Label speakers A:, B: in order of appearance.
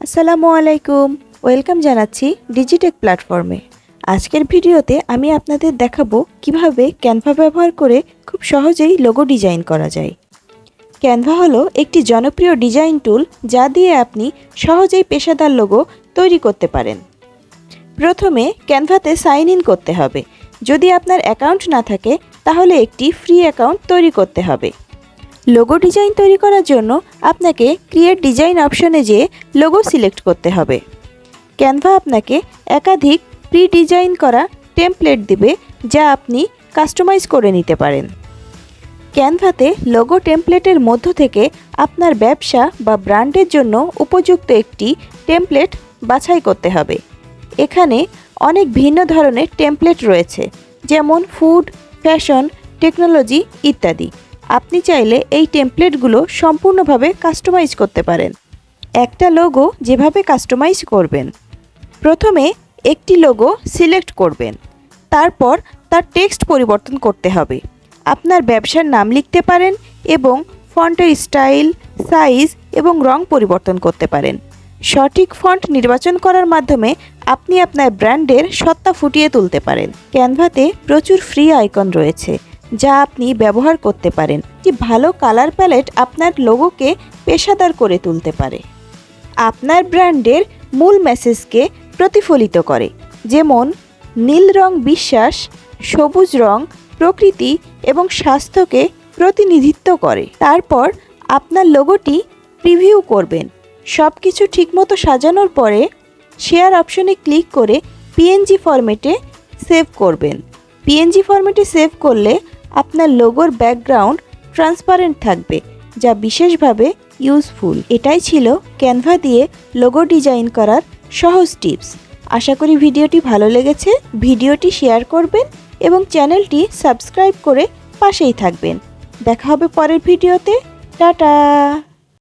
A: আসসালামু আলাইকুম, ওয়েলকাম জানাচ্ছি ডিজিটেক প্ল্যাটফর্মে। আজকের ভিডিওতে আমি আপনাদের দেখাবো কিভাবে ক্যানভা ব্যবহার করে খুব সহজেই লোগো ডিজাইন করা যায়। ক্যানভা হলো একটি জনপ্রিয় ডিজাইন টুল যা দিয়ে আপনি সহজেই পেশাদার লোগো তৈরি করতে পারেন। প্রথমে ক্যানভাতে সাইন ইন করতে হবে। যদি আপনার অ্যাকাউন্ট না থাকে তাহলে একটি ফ্রি অ্যাকাউন্ট তৈরি করতে হবে। লোগো ডিজাইন তৈরি করার জন্য আপনাকে ক্রিয়েট ডিজাইন অপশনে যেয়ে লোগো সিলেক্ট করতে হবে। ক্যানভা আপনাকে একাধিক প্রি ডিজাইন করা টেমপ্লেট দেবে যা আপনি কাস্টমাইজ করে নিতে পারেন। ক্যানভাতে লোগো টেমপ্লেটের মধ্য থেকে আপনার ব্যবসা বা ব্র্যান্ডের জন্য উপযুক্ত একটি টেমপ্লেট বাছাই করতে হবে। এখানে অনেক ভিন্ন ধরনের টেমপ্লেট রয়েছে, যেমন ফুড, ফ্যাশন, টেকনোলজি ইত্যাদি। আপনি চাইলে এই টেমপ্লেটগুলো সম্পূর্ণভাবে কাস্টমাইজ করতে পারেন। একটা লোগো যেভাবে কাস্টমাইজ করবেন, প্রথমে একটি লোগো সিলেক্ট করবেন, তারপর তার টেক্সট পরিবর্তন করতে হবে। আপনার ব্যবসার নাম লিখতে পারেন এবং ফন্টের স্টাইল, সাইজ এবং রং পরিবর্তন করতে পারেন। সঠিক ফন্ট নির্বাচন করার মাধ্যমে আপনি আপনার ব্র্যান্ডের সত্তা ফুটিয়ে তুলতে পারেন। ক্যানভাতে প্রচুর ফ্রি আইকন রয়েছে যা আপনি ব্যবহার করতে পারেন। একটি ভালো কালার প্যালেট আপনার লোগোকে পেশাদার করে তুলতে পারে, আপনার ব্র্যান্ডের মূল মেসেজকে প্রতিফলিত করে, যেমন নীল রং বিশ্বাস, সবুজ রং প্রকৃতি এবং স্বাস্থ্যকে প্রতিনিধিত্ব করে। তারপর আপনার লোগোটি প্রিভিউ করবেন। সব কিছু ঠিকমতো সাজানোর পরে শেয়ার অপশনে ক্লিক করে পিএনজি ফরম্যাটে সেভ করবেন। পিএনজি ফরম্যাটে সেভ করলে আপনার লোগোর ব্যাকগ্রাউন্ড ট্রান্সপারেন্ট থাকবে, যা বিশেষভাবে ইউজফুল। এটাই ছিল ক্যানভা দিয়ে লোগো ডিজাইন করার সহজ টিপস। আশা করি ভিডিওটি ভালো লেগেছে। ভিডিওটি শেয়ার করবেন এবং চ্যানেলটি সাবস্ক্রাইব করে পাশেই থাকবেন। দেখা হবে পরের ভিডিওতে। টাটা।